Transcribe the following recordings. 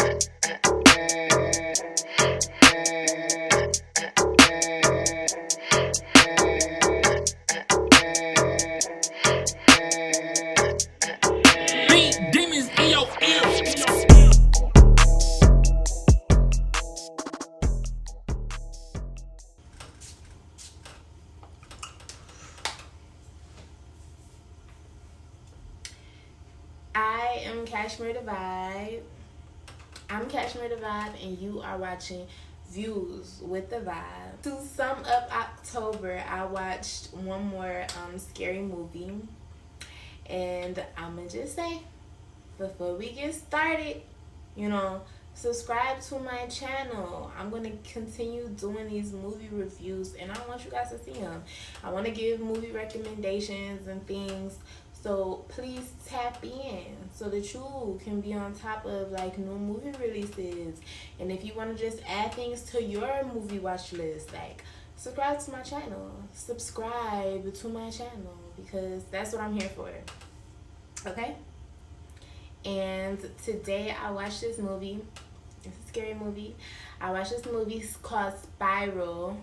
I am Cashmere the Vibe. I'm Cashmere the Vibe, and you are watching Views with the Vibe. To sum up October, I watched one more scary movie, and I'ma just say, before we get started, subscribe to my channel. I'm gonna continue doing these movie reviews, and I want you guys to see them. I want to give movie recommendations and things. So please tap in so that you can be on top of like new movie releases. And if you want to just add things to your movie watch list, like subscribe to my channel. Subscribe to my channel because that's what I'm here for. Okay? And today I watched this movie. It's a scary movie. I watched this movie called Spiral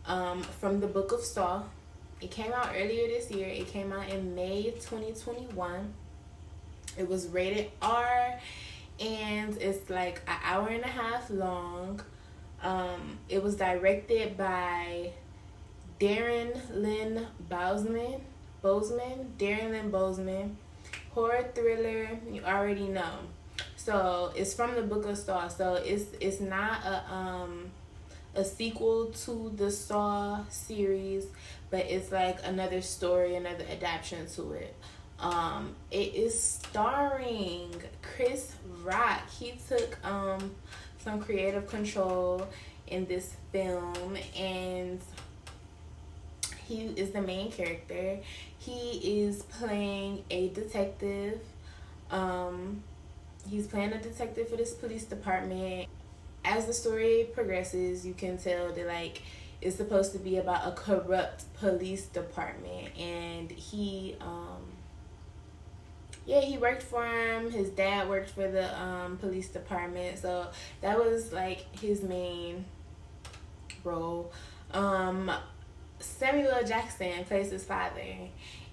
from the Book of Saw. It came out earlier this year. It came out in May 2021. It was rated R, and it's like an hour and a half long. It was directed by Darren Lynn Bousman. Darren Lynn Bousman. Horror thriller, you already know. So it's from the Book of Saw. So it's not a sequel to the Saw series, but it's like another story, another adaptation to it. It is starring Chris Rock. He took some creative control in this film, and he is the main character. He is playing a detective. He's playing a detective for this police department. As the story progresses, you can tell that like it's supposed to be about a corrupt police department, and he worked for him. His dad worked for the police department, so that was like his main role. Samuel Jackson plays his father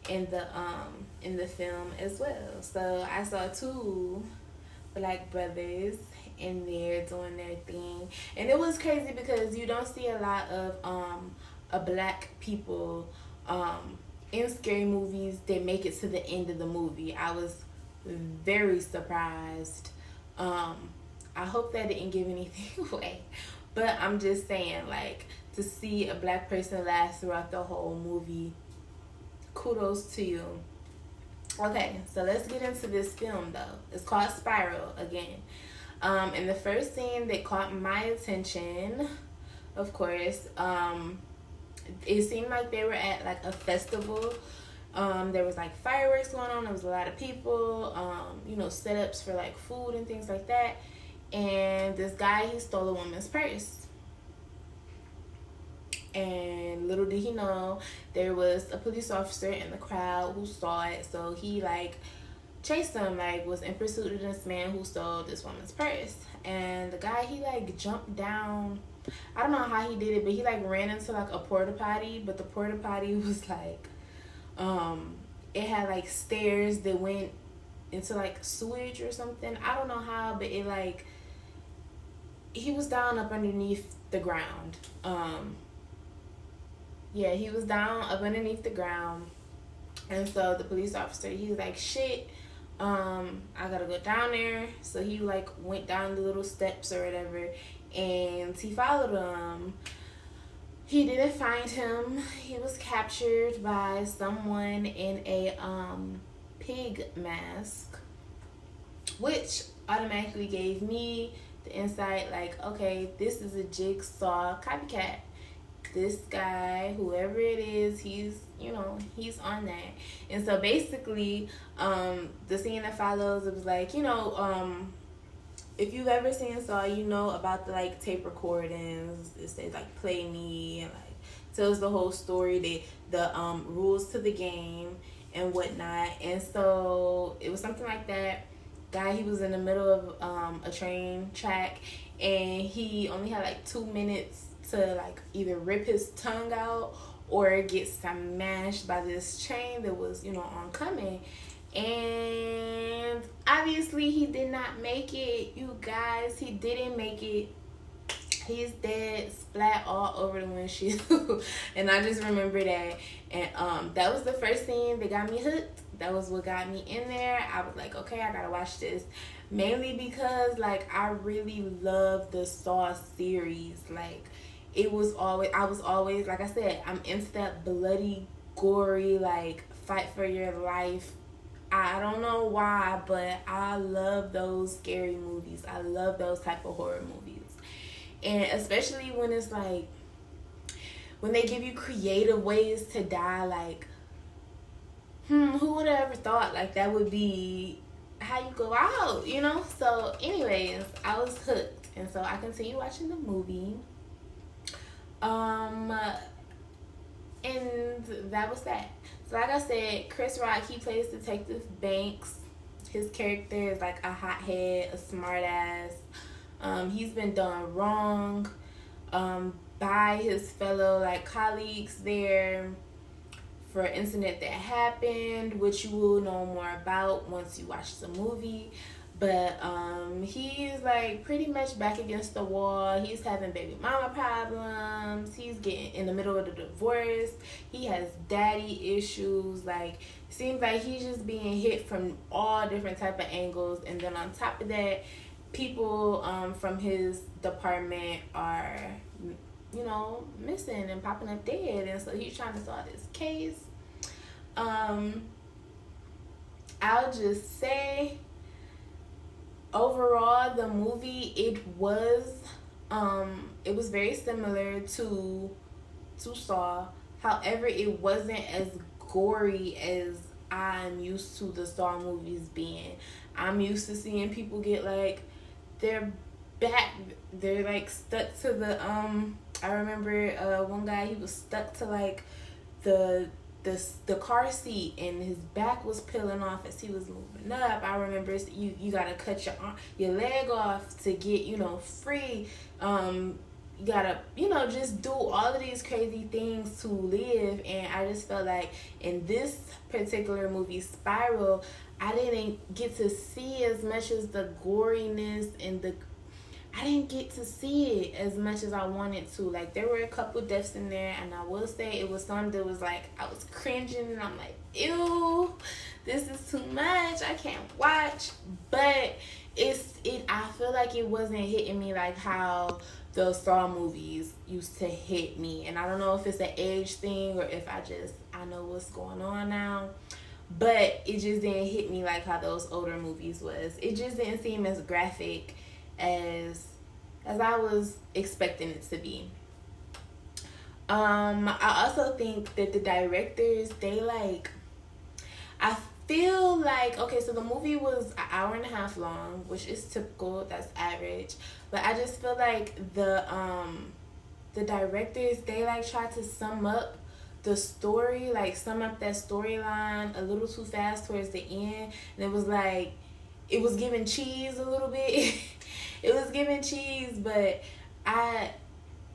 in the film as well. So I saw two black brothers in there doing their thing, and it was crazy because you don't see a lot of a black people in scary movies that make it to the end of the movie. I was very surprised. I hope that didn't give anything away, but I'm just saying, like, to see a black person last throughout the whole movie, kudos to you. Okay, so let's get into this film though. It's called Spiral again. And the first scene that caught my attention, of course, it seemed like they were at like a festival. There was like fireworks going on. There was a lot of people, setups for like food and things like that. And this guy, he stole a woman's purse. And little did he know, there was a police officer in the crowd who saw it. So he like chased him, like was in pursuit of this man who stole this woman's purse. And the guy, he like jumped down. I don't know how he did it, but he like ran into like a porta potty. But the porta potty was like, it had like stairs that went into like sewage or something. I don't know how, but it like, he was down up underneath the ground. He was down up underneath the ground. And so the police officer, he was like, shit, I gotta go down there. So he like went down the little steps or whatever, and he followed him. He didn't find him. He was captured by someone in a pig mask, which automatically gave me the insight like, okay, this is a Jigsaw copycat. This guy, whoever it is, he's on that. And so basically, the scene that follows, it was like, if you've ever seen Saw, you know about the like tape recordings. It says like play me, and like tells the whole story, the rules to the game and whatnot. And so it was something like that. guy, he was in the middle of a train track, and he only had like 2 minutes to like either rip his tongue out or get smashed by this train that was, you know, oncoming. And obviously he did not make it, you guys. He didn't make it. He's dead, splat all over the windshield. And I just remember that. And that was the first thing that got me hooked. That was what got me in there. I was like, okay, I gotta watch this. Mainly because, like, I really love the Saw series. Like, I was always, like I said, I'm into that bloody, gory, like, fight for your life. I don't know why, but I love those scary movies. I love those type of horror movies. And especially when it's like, when they give you creative ways to die, like, who would have ever thought, like, that would be how you go out, you know? So, anyways, I was hooked. And so I continued watching the movie. And that was that. So like I said, Chris Rock, he plays Detective Banks. His character is like a hothead, a smart ass. He's been done wrong by his fellow like colleagues there for an incident that happened, which you will know more about once you watch the movie. But he's like pretty much back against the wall. He's having baby mama problems. He's getting in the middle of the divorce. He has daddy issues. Like, seems like he's just being hit from all different type of angles. And then on top of that, people from his department are, you know, missing and popping up dead. And so he's trying to solve this case. I'll just say, overall, the movie, it was very similar to Saw. However, it wasn't as gory as I'm used to the Saw movies being. I'm used to seeing people get like they're like stuck to the I remember one guy, he was stuck to like the car seat and his back was peeling off as he was moving up. I remember you gotta cut your leg off to get, you know, free. You gotta, you know, just do all of these crazy things to live. And I just felt like in this particular movie, Spiral, I didn't get to see as much as the goriness and I didn't get to see it as much as I wanted to. Like, there were a couple deaths in there, and I will say it was some that was like, I was cringing, and I'm like, ew, this is too much, I can't watch. But I feel like it wasn't hitting me like how the Saw movies used to hit me. And I don't know if it's an age thing or if I know what's going on now. But it just didn't hit me like how those older movies was. It just didn't seem as graphic as I was expecting it to be. I also think that the directors, I feel like, okay, so the movie was an hour and a half long, which is typical, that's average. But I just feel like the directors, they like tried to sum up the story, like sum up that storyline a little too fast towards the end. And it was like, it was giving cheese a little bit. It was giving cheese, but I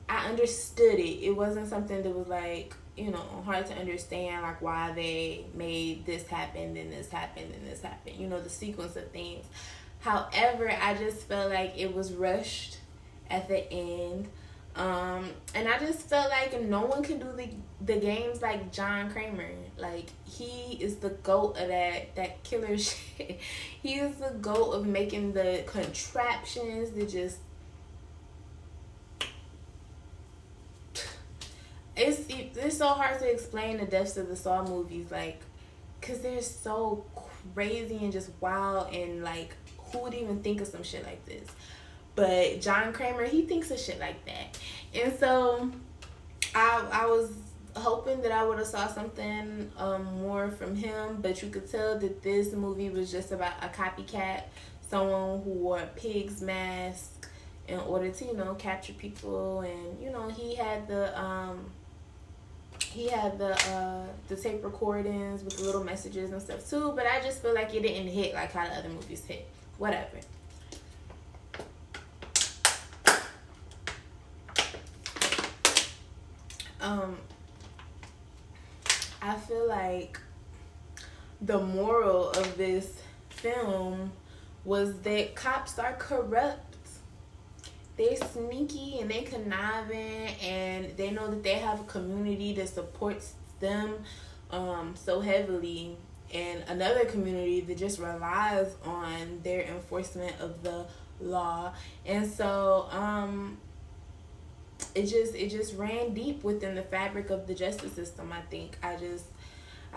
understood it. It wasn't something that was like, you know, hard to understand, like why they made this happen, then this happened, then this happened. You know, the sequence of things. However, I just felt like it was rushed at the end. And I just felt like no one can do the games like John Kramer. Like, he is the GOAT of that killer shit. He is the GOAT of making the contraptions that just... It's so hard to explain the depths of the Saw movies, like, because they're so crazy and just wild, and like, who would even think of some shit like this? But John Kramer, he thinks of shit like that. And so I was hoping that I would have saw something more from him, but you could tell that this movie was just about a copycat, someone who wore a pig's mask in order to, you know, capture people. And, you know, he had the tape recordings with the little messages and stuff too, but I just feel like it didn't hit like how the other movies hit. whatever. I feel like the moral of this film was that cops are corrupt. They're sneaky and they conniving, and they know that they have a community that supports them so heavily, and another community that just relies on their enforcement of the law. And so it just ran deep within the fabric of the justice system. I think I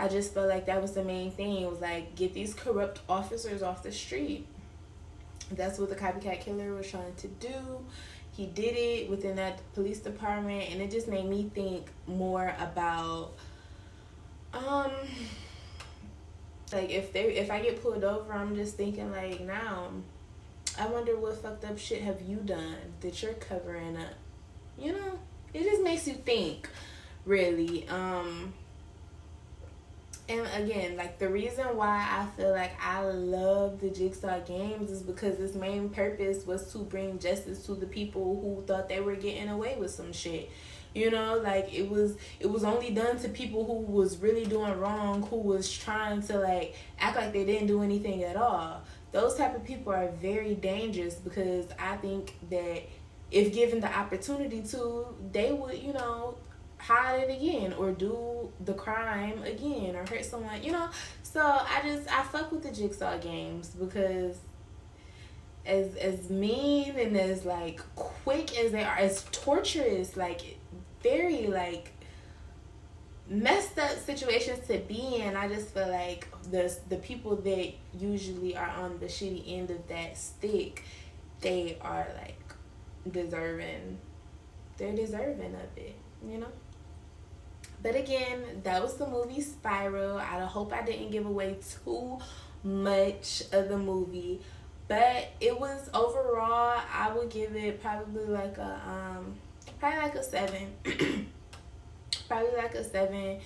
just felt like that was the main thing. It was like, get these corrupt officers off the street. That's what the copycat killer was trying to do. He did it within that police department, and it just made me think more about like if I get pulled over, I'm just thinking like, now I wonder what fucked up shit have you done that you're covering up. You know, it just makes you think, really. And again, like, the reason why I feel like I love the Jigsaw games is because its main purpose was to bring justice to the people who thought they were getting away with some shit. You know, like, it was only done to people who was really doing wrong, who was trying to, like, act like they didn't do anything at all. Those type of people are very dangerous, because I think that if given the opportunity to, they would, you know, hide it again or do the crime again or hurt someone, you know. So I fuck with the Jigsaw games, because as mean and as, like, quick as they are, as torturous, like, very, like, messed up situations to be in, I just feel like the people that usually are on the shitty end of that stick, they are, like, deserving. They're deserving of it, you know. But again, that was the movie Spiral. I hope I didn't give away too much of the movie, but it was, overall, I would give it probably like a 7. Probably like a 7.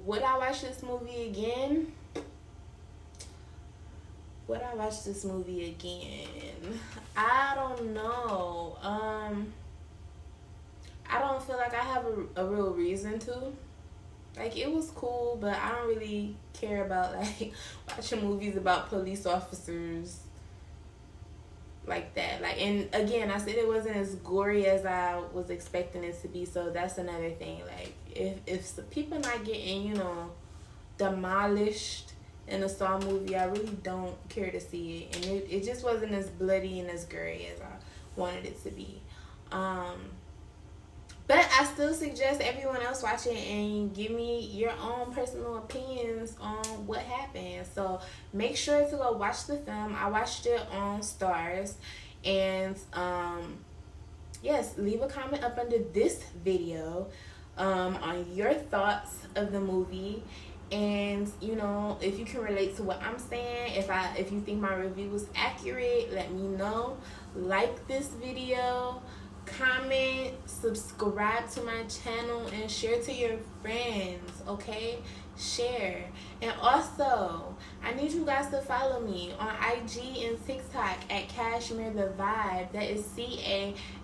Would I watch this movie again? Would I watch this movie again? I don't know. I don't feel like I have a real reason to. Like, it was cool, but I don't really care about, like, watching movies about police officers like that. Like, and again, I said it wasn't as gory as I was expecting it to be, so that's another thing. Like, if the people not getting, you know, demolished in a Saw movie, I really don't care to see it. And it just wasn't as bloody and as gory as I wanted it to be. But I still suggest everyone else watch it and give me your own personal opinions on what happened. So make sure to go watch the film. I watched it on Stars. And yes, leave a comment up under this video on your thoughts of the movie. And, you know, if you can relate to what I'm saying, if you think my review was accurate, let me know. Like this video, comment, subscribe to my channel, and share to your friends, okay? Share. And also, I need you guys to follow me on IG and TikTok at Cashmere the Vybe. That is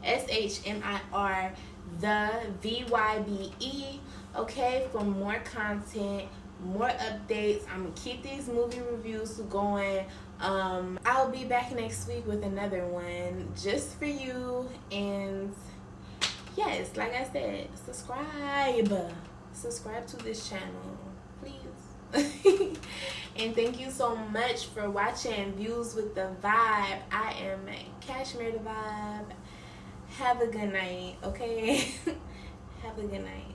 CASHMIR the VYBE, okay? For more content, more updates. I'm gonna keep these movie reviews going. I'll be back next week with another one just for you. And yes, like I said, subscribe to this channel, please. And thank you so much for watching Views with the Vybe. I am Cashmere the Vybe. Have a good night, okay? Have a good night.